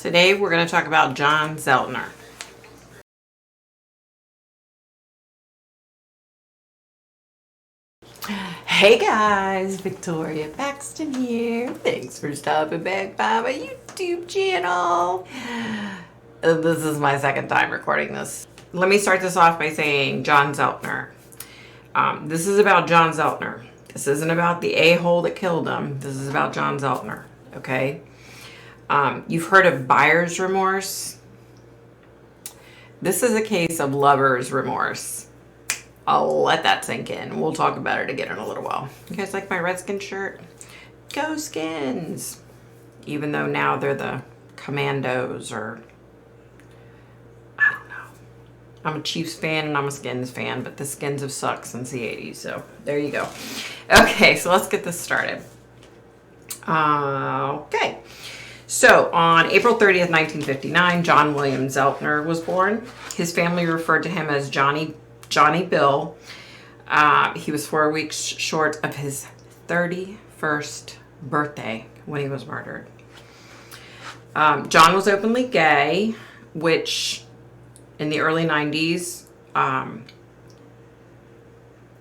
Today we're going to talk about John Zeltner. Hey guys, Victoria Paxton here. Thanks for stopping back by my YouTube channel. This is my second time recording this. Let me start this off by saying John Zeltner. This is about John Zeltner. This isn't about the a-hole that killed him. This is about John Zeltner, okay? You've heard of buyer's remorse. This is a case of lover's remorse. I'll let that sink in. We'll talk about it again in a little while. You guys like my Redskin shirt? Go Skins! Even though now they're the Commandos, or I don't know. I'm a Chiefs fan and I'm a Skins fan, but the Skins have sucked since the 80s, so there you go. Okay, so let's get this started. Okay. So, on April 30th, 1959, John William Zeltner was born. His family referred to him as Johnny Bill. He was 4 weeks short of his 31st birthday when he was murdered. John was openly gay, which in the early 90s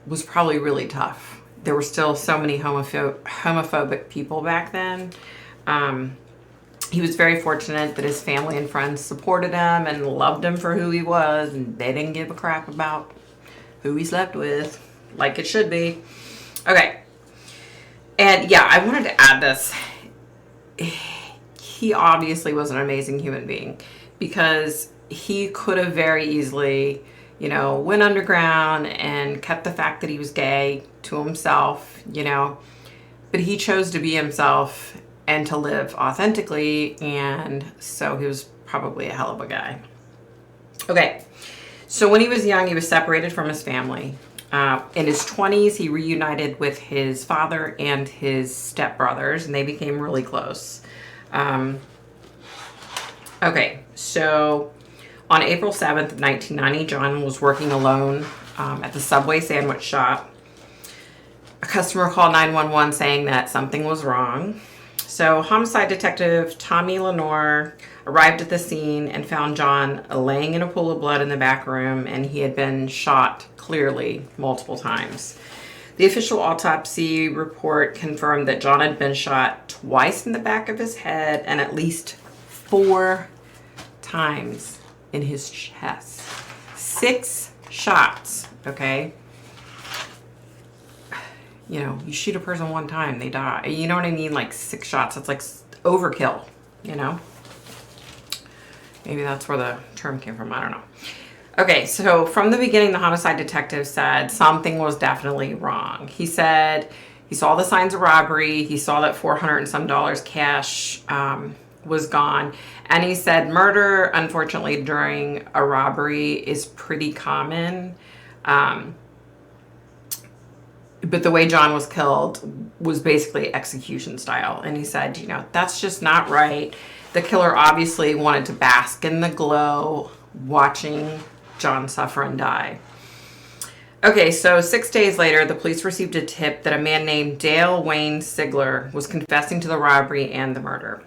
was probably really tough. There were still so many homophobic people back then. He was very fortunate that his family and friends supported him and loved him for who he was, and they didn't give a crap about who he slept with, like it should be. Okay. And yeah, I wanted to add this. He obviously was an amazing human being, because he could have very easily, went underground and kept the fact that he was gay to himself, but he chose to be himself and to live authentically, and so he was probably a hell of a guy. Okay, so when he was young, he was separated from his family. In his 20s, he reunited with his father and his stepbrothers, and they became really close. Okay, so on April 7th, 1990, John was working alone at the Subway sandwich shop. A customer called 911 saying that something was wrong. So homicide detective Tommy Lenore arrived at the scene and found John laying in a pool of blood in the back room, and he had been shot clearly multiple times. The official autopsy report confirmed that John had been shot twice in the back of his head and at least 4 times in his chest. 6 shots, okay? You shoot a person one time, they die. You know what I mean? Like 6 shots. That's like overkill, Maybe that's where the term came from. I don't know. Okay, so from the beginning, the homicide detective said something was definitely wrong. He said he saw the signs of robbery. He saw that $400 and some cash was gone. And he said murder, unfortunately, during a robbery is pretty common. But the way John was killed was basically execution style. And he said, that's just not right. The killer obviously wanted to bask in the glow watching John suffer and die. Okay, so 6 days later, the police received a tip that a man named Dale Wayne Sigler was confessing to the robbery and the murder.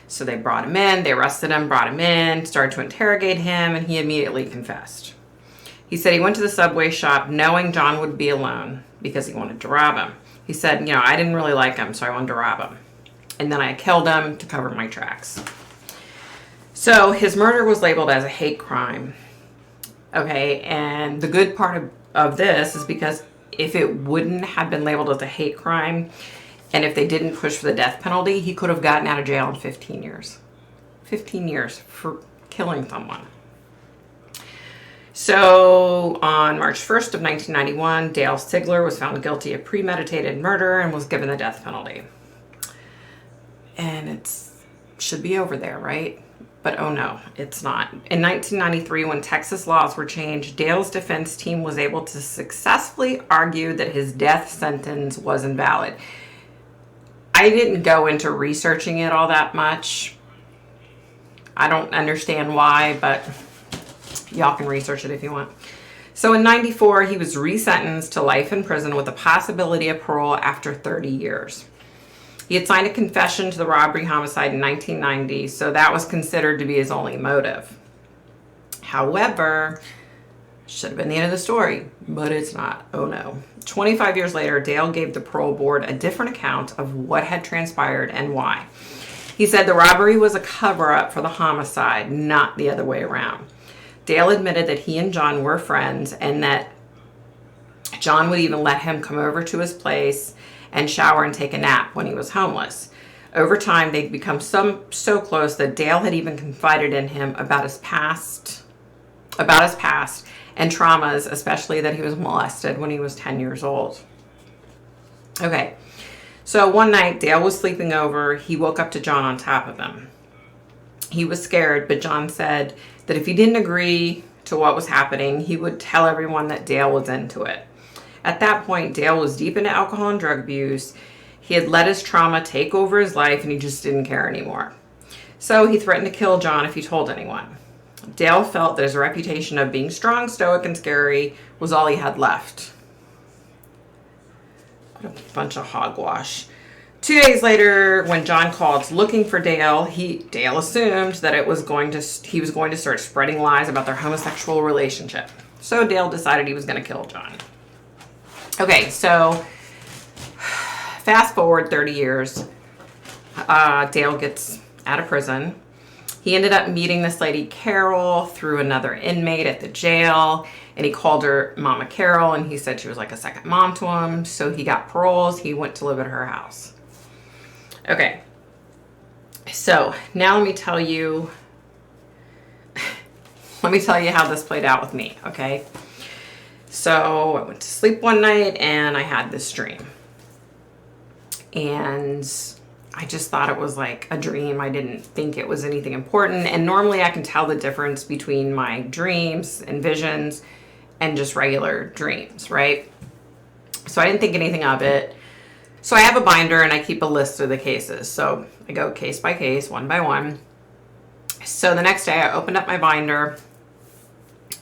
So they brought him in, they arrested him, brought him in, started to interrogate him, and he immediately confessed. He said he went to the Subway shop knowing John would be alone because he wanted to rob him. He said, I didn't really like him, so I wanted to rob him. And then I killed him to cover my tracks. So his murder was labeled as a hate crime. Okay, and the good part of this is because if it wouldn't have been labeled as a hate crime, and if they didn't push for the death penalty, he could have gotten out of jail in 15 years. 15 years for killing someone. So on March 1st of 1991, Dale Sigler was found guilty of premeditated murder and was given the death penalty. And it should be over there, right? But oh no, it's not. In 1993, when Texas laws were changed, Dale's defense team was able to successfully argue that his death sentence was invalid. I didn't go into researching it all that much. I don't understand why, but y'all can research it if you want. So in 94, he was resentenced to life in prison with a possibility of parole after 30 years. He had signed a confession to the robbery homicide in 1990, so that was considered to be his only motive. However, should have been the end of the story, but it's not. Oh no. 25 years later, Dale gave the parole board a different account of what had transpired and why. He said the robbery was a cover-up for the homicide, not the other way around. Dale admitted that he and John were friends and that John would even let him come over to his place and shower and take a nap when he was homeless. Over time, they'd become so close that Dale had even confided in him about his past and traumas, especially that he was molested when he was 10 years old. Okay, so one night, Dale was sleeping over. He woke up to John on top of him. He was scared, but John said that if he didn't agree to what was happening, he would tell everyone that Dale was into it. At that point, Dale was deep into alcohol and drug abuse. He had let his trauma take over his life, and he just didn't care anymore. So he threatened to kill John if he told anyone. Dale felt that his reputation of being strong, stoic, and scary was all he had left. What a bunch of hogwash. 2 days later, when John called looking for Dale, Dale assumed that he was going to start spreading lies about their homosexual relationship. So Dale decided he was going to kill John. Okay, so fast forward 30 years. Dale gets out of prison. He ended up meeting this lady, Carol, through another inmate at the jail. And he called her Mama Carol, and he said she was like a second mom to him. So he got paroles. He went to live at her house. Okay. So now let me tell you how this played out with me, okay? So I went to sleep one night, and I had this dream. And I just thought it was like a dream. I didn't think it was anything important. And normally I can tell the difference between my dreams and visions and just regular dreams, right? So I didn't think anything of it. So I have a binder and I keep a list of the cases. So I go case by case, one by one. So the next day I opened up my binder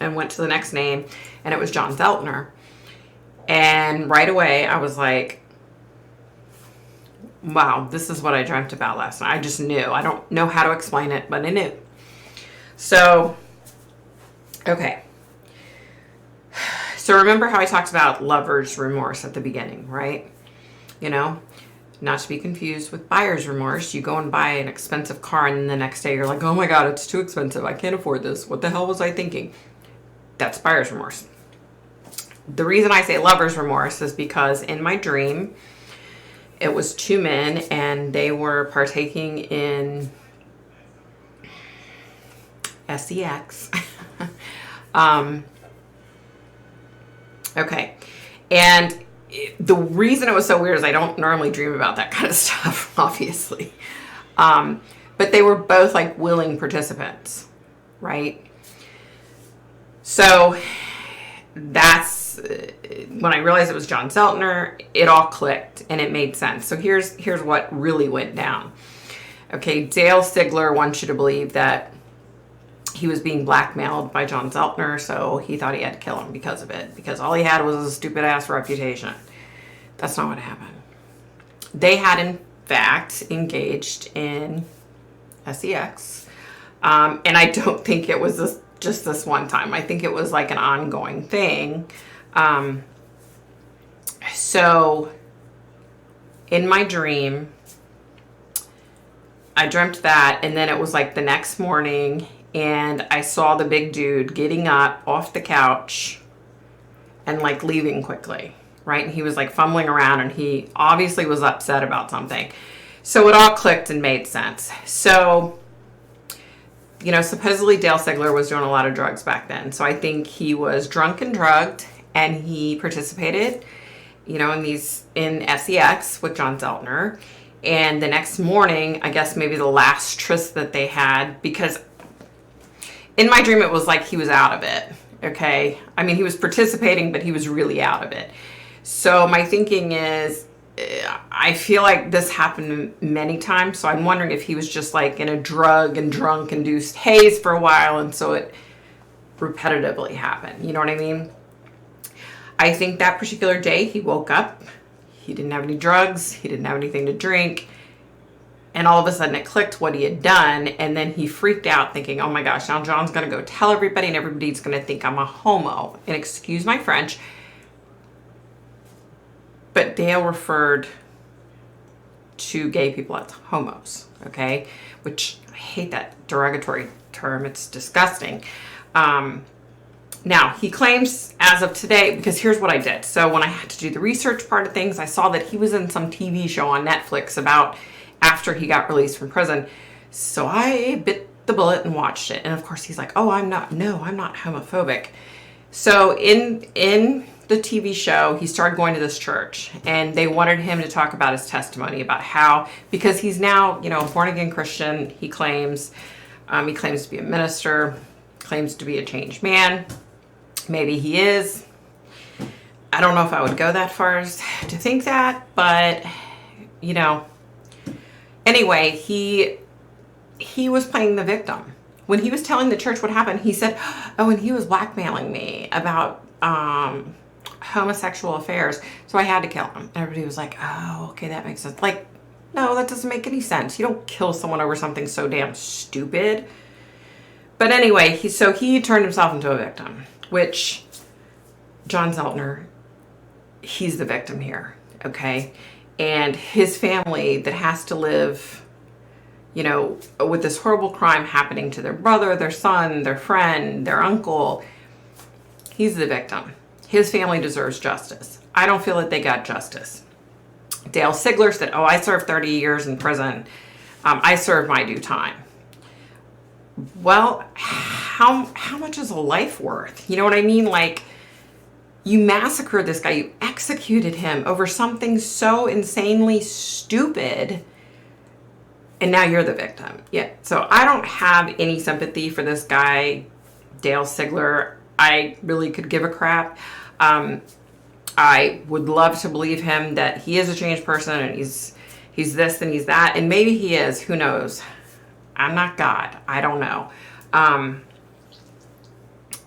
and went to the next name, and it was John Zeltner. And right away I was like, wow, this is what I dreamt about last night. I just knew. I don't know how to explain it, but I knew. So, okay. So remember how I talked about lover's remorse at the beginning, right? You know, not to be confused with buyer's remorse. You go and buy an expensive car, and then the next day you're like, oh my God, it's too expensive. I can't afford this. What the hell was I thinking? That's buyer's remorse. The reason I say lover's remorse is because in my dream, it was two men, and they were partaking in sex. Okay. And the reason it was so weird is I don't normally dream about that kind of stuff, obviously. But they were both like willing participants, right? So that's when I realized it was John Zeltner, it all clicked and it made sense. So here's what really went down. Okay, Dale Sigler wants you to believe that he was being blackmailed by John Zeltner, so he thought he had to kill him because of it, because all he had was a stupid ass reputation. That's not what happened. They had in fact engaged in sex, and I don't think it was just this one time. I think it was like an ongoing thing. So in my dream, I dreamt that, and then it was like the next morning, and I saw the big dude getting up off the couch and like leaving quickly, right? And he was like fumbling around, and he obviously was upset about something. So it all clicked and made sense. So, you know, supposedly Dale Sigler was doing a lot of drugs back then. So I think he was drunk and drugged, and he participated, you know, in sex with John Zeltner. And the next morning, I guess maybe the last tryst that they had, because in my dream, it was like he was out of it, okay? I mean, he was participating, but he was really out of it. So my thinking is, I feel like this happened many times, so I'm wondering if he was just like in a drug and drunk-induced haze for a while, and so it repetitively happened. You know what I mean? I think that particular day, he woke up. He didn't have any drugs. He didn't have anything to drink. And all of a sudden it clicked what he had done. And then he freaked out thinking, oh my gosh, now John's going to go tell everybody and everybody's going to think I'm a homo. And excuse my French, but Dale referred to gay people as homos, okay? Which I hate that derogatory term. It's disgusting. Now, he claims as of today, because here's what I did. So when I had to do the research part of things, I saw that he was in some TV show on Netflix about after he got released from prison. So I bit the bullet and watched it. And of course, he's like, oh, I'm not homophobic. So in the TV show, he started going to this church, and they wanted him to talk about his testimony, about how, because he's now, a born-again Christian, he claims to be a minister, claims to be a changed man. Maybe he is. I don't know if I would go that far as to think that, but, anyway, he was playing the victim. When he was telling the church what happened, he said, oh, and he was blackmailing me about homosexual affairs, so I had to kill him. Everybody was like, oh, okay, that makes sense. Like, no, that doesn't make any sense. You don't kill someone over something so damn stupid. But anyway, he turned himself into a victim, which John Zeltner, he's the victim here, okay? And his family that has to live, with this horrible crime happening to their brother, their son, their friend, their uncle, he's the victim. His family deserves justice. I don't feel that they got justice. Dale Sigler said, oh, I served 30 years in prison. I served my due time. Well, how much is a life worth? You know what I mean? Like, you massacred this guy. You executed him over something so insanely stupid. And now you're the victim. Yeah. So I don't have any sympathy for this guy, Dale Sigler. I really could give a crap. I would love to believe him that he is a changed person and he's this and he's that. And maybe he is. Who knows? I'm not God. I don't know.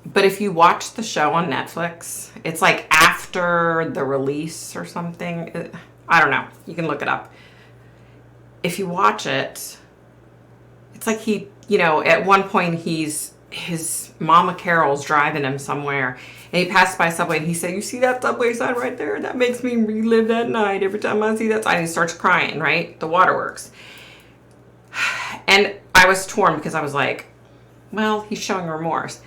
But if you watch the show on Netflix, it's like after the release or something. I don't know. You can look it up. If you watch it, it's like he, at one point his mama Carol's driving him somewhere, and he passed by Subway, and he said, you see that Subway sign right there? That makes me relive that night every time I see that sign. And he starts crying, right? The waterworks. And I was torn because I was like, well, he's showing remorse.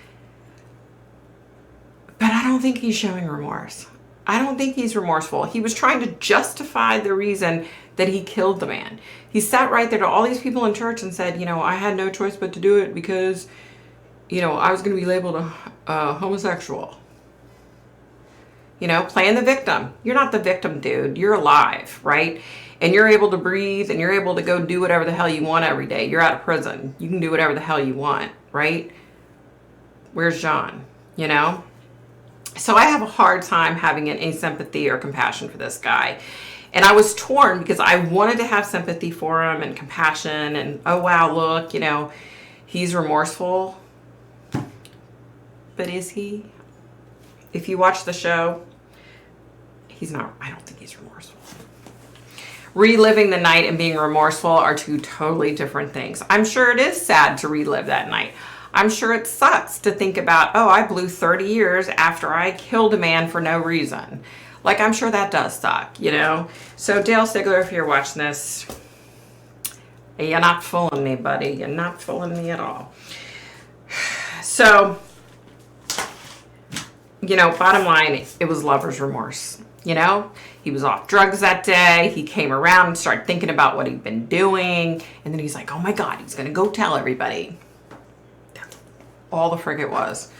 But I don't think he's showing remorse. I don't think he's remorseful. He was trying to justify the reason that he killed the man. He sat right there to all these people in church and said, I had no choice but to do it because, I was going to be labeled a homosexual. Playing the victim. You're not the victim, dude. You're alive, right? And you're able to breathe, and you're able to go do whatever the hell you want every day. You're out of prison. You can do whatever the hell you want, right? Where's John? So I have a hard time having any sympathy or compassion for this guy. And I was torn because I wanted to have sympathy for him and compassion and, oh, wow, look, he's remorseful. But is he? If you watch the show, he's not. I don't think he's remorseful. Reliving the night and being remorseful are two totally different things. I'm sure it is sad to relive that night. I'm sure it sucks to think about, oh, I blew 30 years after I killed a man for no reason. Like, I'm sure that does suck, So Dale Sigler, if you're watching this, you're not fooling me, buddy. You're not fooling me at all. So, bottom line, it was lover's remorse. He was off drugs that day. He came around and started thinking about what he'd been doing. And then he's like, oh my God, he's going to go tell everybody. That's all the frig it was.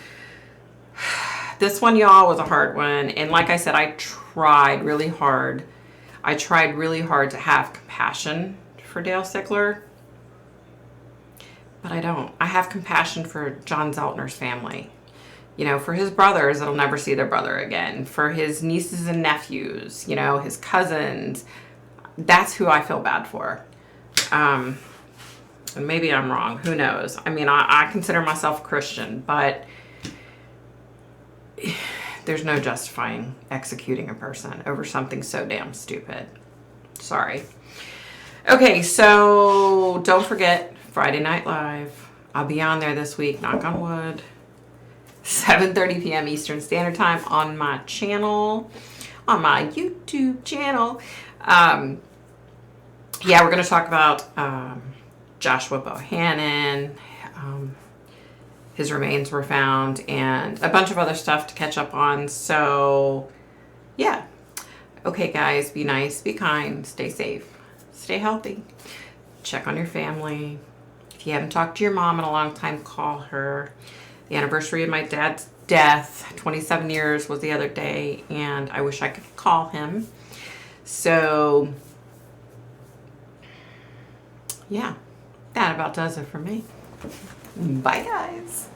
This one, y'all, was a hard one. And like I said, I tried really hard. To have compassion for Dale Sigler. But I don't. I have compassion for John Zeltner's family. For his brothers that'll never see their brother again. For his nieces and nephews, his cousins. That's who I feel bad for. And maybe I'm wrong. Who knows? I mean, I consider myself a Christian, but there's no justifying executing a person over something so damn stupid. Sorry. Okay, so don't forget Friday Night Live. I'll be on there this week, knock on wood. 7:30 p.m. Eastern Standard Time on my channel, on my YouTube channel. Yeah, we're going to talk about Joshua Bohannon. His remains were found, and a bunch of other stuff to catch up on. So, yeah. Okay, guys, be nice, be kind, stay safe, stay healthy. Check on your family. If you haven't talked to your mom in a long time, call her. The anniversary of my dad's death, 27 years, was the other day, and I wish I could call him. So, yeah, that about does it for me. Bye, guys.